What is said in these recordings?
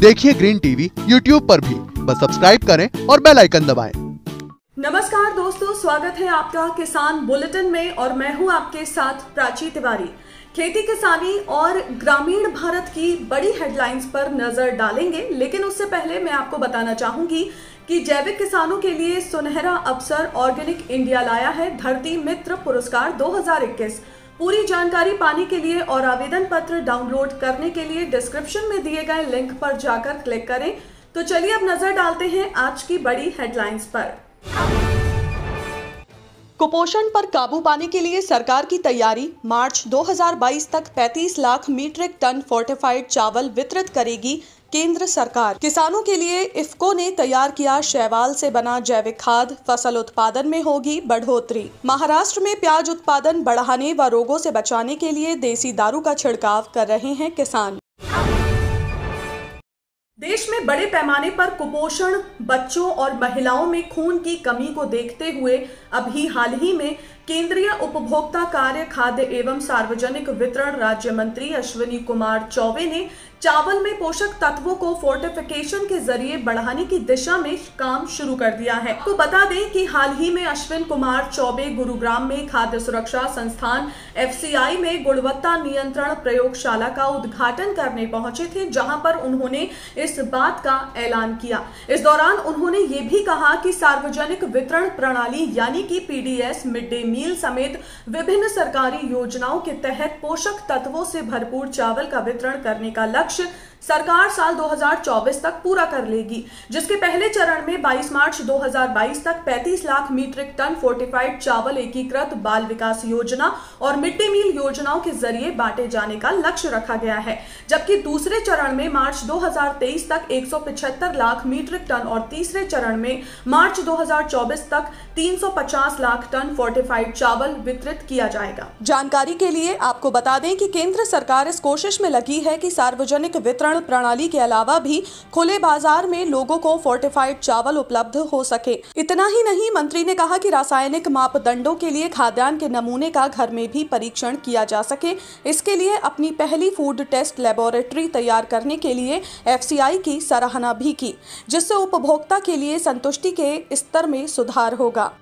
देखिए green TV YouTube पर भी, बस सब्सक्राइब करें और बेल आइकन दबाएं। नमस्कार दोस्तों, स्वागत है आपका किसान बुलेटिन में और मैं हूं आपके साथ प्राची तिवारी। खेती किसानी और ग्रामीण भारत की बड़ी हेडलाइंस पर नजर डालेंगे, लेकिन उससे पहले मैं आपको बताना चाहूंगी कि जैविक किसानों के लिए सुनहरा अवसर ऑर्गेनिक इंडिया लाया है धरती मित्र पुरस्कार 2021। पूरी जानकारी पाने के लिए और आवेदन पत्र डाउनलोड करने के लिए डिस्क्रिप्शन में दिए गए लिंक पर जाकर क्लिक करें। तो चलिए अब नजर डालते हैं आज की बड़ी हेडलाइंस पर। कुपोषण पर काबू पाने के लिए सरकार की तैयारी। मार्च 2022 तक 35 लाख मीट्रिक टन फोर्टिफाइड चावल वितरित करेगी केंद्र सरकार। किसानों के लिए इफ्को ने तैयार किया शैवाल से बना जैविक खाद। फसल उत्पादन में होगी बढ़ोतरी। महाराष्ट्र में प्याज उत्पादन बढ़ाने व रोगों से बचाने के लिए देसी दारू का छिड़काव कर रहे हैं किसान। देश में बड़े पैमाने पर कुपोषण, बच्चों और महिलाओं में खून की कमी को देखते हुए अभी हाल ही में केंद्रीय उपभोक्ता कार्य, खाद्य एवं सार्वजनिक वितरण राज्य मंत्री अश्विनी कुमार चौबे ने चावल में पोषक तत्वों को फोर्टिफिकेशन के जरिए बढ़ाने की दिशा में काम शुरू कर दिया है। तो बता दें कि हाल ही में अश्विनी कुमार चौबे गुरुग्राम में खाद्य सुरक्षा संस्थान FCI में गुणवत्ता नियंत्रण प्रयोगशाला का उद्घाटन करने पहुंचे थे, जहां पर उन्होंने इस बात का ऐलान किया। इस दौरान उन्होंने ये भी कहा कि सार्वजनिक वितरण प्रणाली यानी कि PDS, मिड डे मील समेत विभिन्न सरकारी योजनाओं के तहत पोषक तत्वों से भरपूर चावल का वितरण करने का लक्ष्य सरकार साल 2024 तक पूरा कर लेगी, जिसके पहले चरण में 22 मार्च 2022 तक 35 लाख मीट्रिक टन फोर्टिफाइड चावल एकीकृत बाल विकास योजना और मिड डे मील योजनाओं के जरिए बांटे जाने का लक्ष्य रखा गया है। जबकि दूसरे चरण में मार्च 2023 तक 175 लाख मीट्रिक टन और तीसरे चरण में मार्च 2024 तक 350 लाख टन फोर्टिफाइड चावल वितरित किया जाएगा। जानकारी के लिए आपको बता दें कि केंद्र सरकार इस कोशिश में लगी है कि सार्वजनिक वितरण प्रणाली के अलावा भी खुले बाजार में लोगों को फोर्टिफाइड चावल उपलब्ध हो सके। इतना ही नहीं, मंत्री ने कहा कि रासायनिक मापदंडों के लिए खाद्यान्न के नमूने का घर में भी परीक्षण किया जा सके। इसके लिए अपनी पहली फूड टेस्ट लेबोरेटरी तैयार करने के लिए FCI की सराहना भी की, जिससे उपभोक्ता के लिए संतुष्टि के स्तर में सुधार होगा।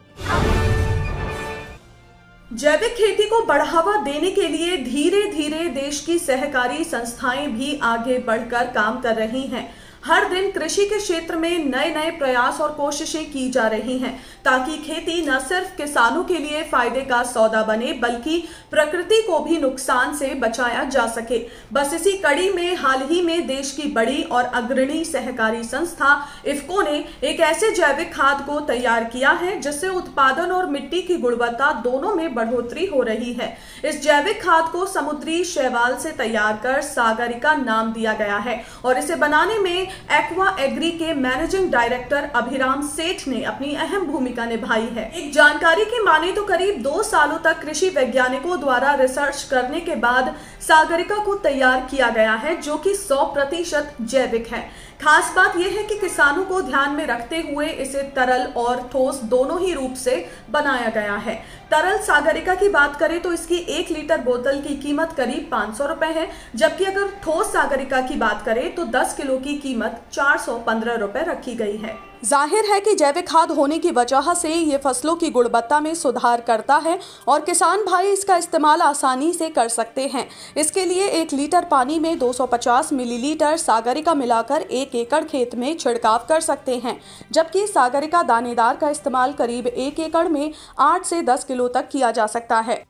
जैविक खेती को बढ़ावा देने के लिए धीरे धीरे देश की सहकारी संस्थाएं भी आगे बढ़कर काम कर रही हैं। हर दिन कृषि के क्षेत्र में नए नए प्रयास और कोशिशें की जा रही हैं, ताकि खेती न सिर्फ किसानों के लिए फायदे का सौदा बने, बल्कि प्रकृति को भी नुकसान से बचाया जा सके। बस इसी कड़ी में हाल ही में देश की बड़ी और अग्रणी सहकारी संस्था इफ्को ने एक ऐसे जैविक खाद को तैयार किया है जिससे उत्पादन और मिट्टी की गुणवत्ता दोनों में बढ़ोतरी हो रही है। इस जैविक खाद को समुद्री शैवाल से तैयार कर सागरिका नाम दिया गया है और इसे बनाने में एक्वा एग्री के मैनेजिंग डायरेक्टर अभिराम सेठ ने अपनी अहम भूमिका निभाई है। एक जानकारी की माने तो करीब 2 सालों तक कृषि वैज्ञानिकों द्वारा रिसर्च करने के बाद सागरिका को तैयार किया गया है, जो कि 100% जैविक है। खास बात यह है कि किसानों को ध्यान में रखते हुए इसे तरल और ठोस दोनों ही रूप से बनाया गया है। तरल सागरिका की बात करें तो इसकी 1 लीटर बोतल की कीमत करीब 500 रुपए है, जबकि अगर ठोस सागरिका की बात करें तो 10 किलो की कीमत 415 रुपए रखी गई है। जाहिर है कि जैविक खाद होने की वजह से ये फसलों की गुणवत्ता में सुधार करता है और किसान भाई इसका इस्तेमाल आसानी से कर सकते हैं। इसके लिए 1 लीटर पानी में 250 मिलीलीटर सागरिका मिलाकर 1 एकड़ खेत में छिड़काव कर सकते हैं, जबकि सागरिका दानेदार का इस्तेमाल करीब 1 एकड़ में 8 से 10 किलो तक किया जा सकता है।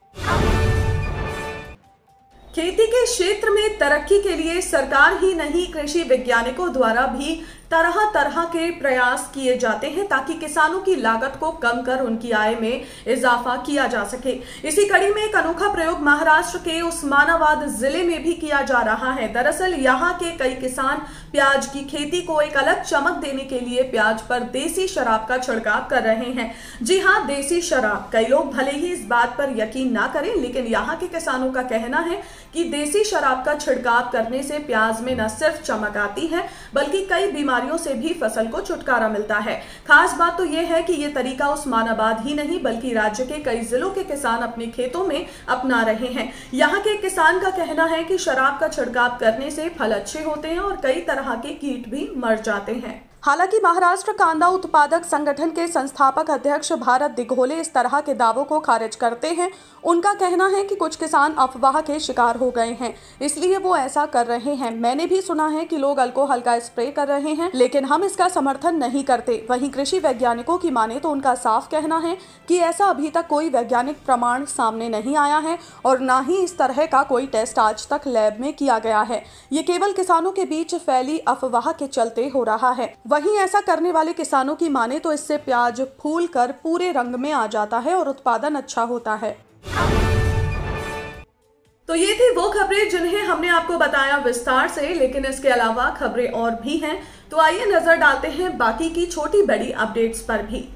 खेती के क्षेत्र में तरक्की के लिए सरकार ही नहीं, कृषि वैज्ञानिकों द्वारा भी तरह तरह के प्रयास किए जाते हैं, ताकि किसानों की लागत को कम कर उनकी आय में इजाफा किया जा सके। इसी कड़ी में एक अनोखा प्रयोग महाराष्ट्र के उस्मानाबाद जिले में भी किया जा रहा है। दरअसल यहाँ के कई किसान प्याज की खेती को एक अलग चमक देने के लिए प्याज पर देसी शराब का छिड़काव कर रहे हैं। जी हाँ, देसी शराब। कई लोग भले ही इस बात पर यकीन ना करें, लेकिन यहाँ के किसानों का कहना है कि देसी शराब का छिड़काव करने से प्याज में न सिर्फ चमक आती है, बल्कि कई बीमारियों से भी फसल को छुटकारा मिलता है। खास बात तो यह है कि यह तरीका उस्मानाबाद ही नहीं, बल्कि राज्य के कई जिलों के किसान अपने खेतों में अपना रहे हैं। यहाँ के किसान का कहना है कि शराब का छिड़काव करने से फल अच्छे होते हैं और कई तरह तरह के कीट भी मर जाते हैं। हालांकि महाराष्ट्र कांदा उत्पादक संगठन के संस्थापक अध्यक्ष भारत दिघोले इस तरह के दावों को खारिज करते हैं। उनका कहना है कि कुछ किसान अफवाह के शिकार हो गए हैं, इसलिए वो ऐसा कर रहे हैं। मैंने भी सुना है कि लोग अल्कोहल का स्प्रे कर रहे हैं, लेकिन हम इसका समर्थन नहीं करते। वहीं कृषि वैज्ञानिकों की माने तो उनका साफ कहना है कि ऐसा अभी तक कोई वैज्ञानिक प्रमाण सामने नहीं आया है और न ही इस तरह का कोई टेस्ट आज तक लैब में किया गया है। ये केवल किसानों के बीच फैली अफवाह के चलते हो रहा है। वहीं ऐसा करने वाले किसानों की माने तो इससे प्याज फूल कर पूरे रंग में आ जाता है और उत्पादन अच्छा होता है। तो ये थी वो खबरें जिन्हें हमने आपको बताया विस्तार से, लेकिन इसके अलावा खबरें और भी हैं। तो आइए नजर डालते हैं बाकी की छोटी बड़ी अपडेट्स पर भी।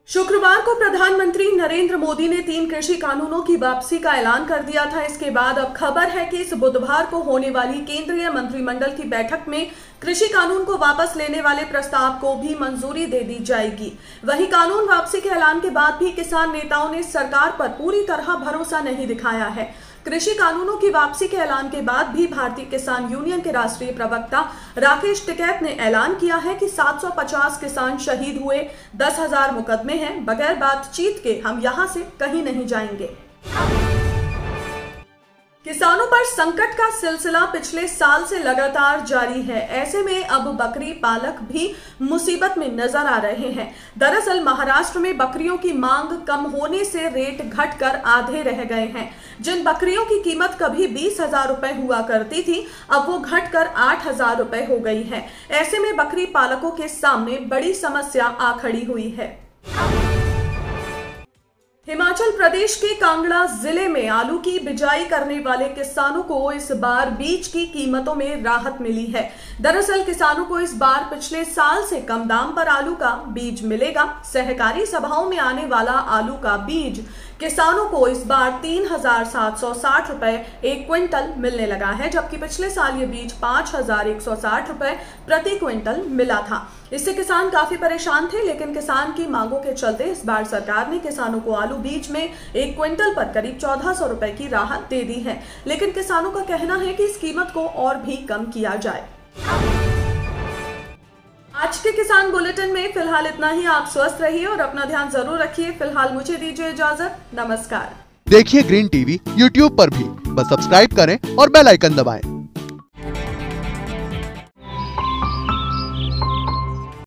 शुक्रवार को प्रधानमंत्री नरेंद्र मोदी ने 3 कृषि कानूनों की वापसी का ऐलान कर दिया था। इसके बाद अब खबर है कि इस बुधवार को होने वाली केंद्रीय मंत्रिमंडल की बैठक में कृषि कानून को वापस लेने वाले प्रस्ताव को भी मंजूरी दे दी जाएगी। वहीं कानून वापसी के ऐलान के बाद भी किसान नेताओं ने सरकार पर पूरी तरह भरोसा नहीं दिखाया है। कृषि कानूनों की वापसी के ऐलान के बाद भी भारतीय किसान यूनियन के राष्ट्रीय प्रवक्ता राकेश टिकैत ने ऐलान किया है कि 750 किसान शहीद हुए, 10,000 मुकदमे हैं, बगैर बातचीत के हम यहां से कहीं नहीं जाएंगे। किसानों पर संकट का सिलसिला पिछले साल से लगातार जारी है। ऐसे में अब बकरी पालक भी मुसीबत में नजर आ रहे हैं। दरअसल महाराष्ट्र में बकरियों की मांग कम होने से रेट घटकर आधे रह गए हैं। जिन बकरियों की कीमत कभी 20,000 रुपए हुआ करती थी, अब वो घटकर 8,000 रुपए हो गई है। ऐसे में बकरी पालकों के सामने बड़ी समस्या आ खड़ी हुई है। हिमाचल प्रदेश के कांगड़ा जिले में आलू की बिजाई करने वाले किसानों को इस बार बीज की कीमतों में राहत मिली है। दरअसल किसानों को इस बार पिछले साल से कम दाम पर आलू का बीज मिलेगा। सहकारी सभाओं में आने वाला आलू का बीज किसानों को इस बार 3,760 रुपए 1 क्विंटल मिलने लगा है, जबकि पिछले साल ये बीज 5,160 रुपए प्रति क्विंटल मिला था। इससे किसान काफी परेशान थे, लेकिन किसान की मांगों के चलते इस बार सरकार ने किसानों को आलू बीज में 1 क्विंटल पर करीब 1,400 रुपए की राहत दे दी है। लेकिन किसानों का कहना है कि इस कीमत को और भी कम किया जाए। आज के किसान बुलेटिन में फिलहाल इतना ही। आप स्वस्थ रहिए और अपना ध्यान जरूर रखिए। फिलहाल मुझे दीजिए इजाजत। नमस्कार। देखिए ग्रीन टीवी YouTube पर भी, बस सब्सक्राइब करें और बेल आइकन दबाएं।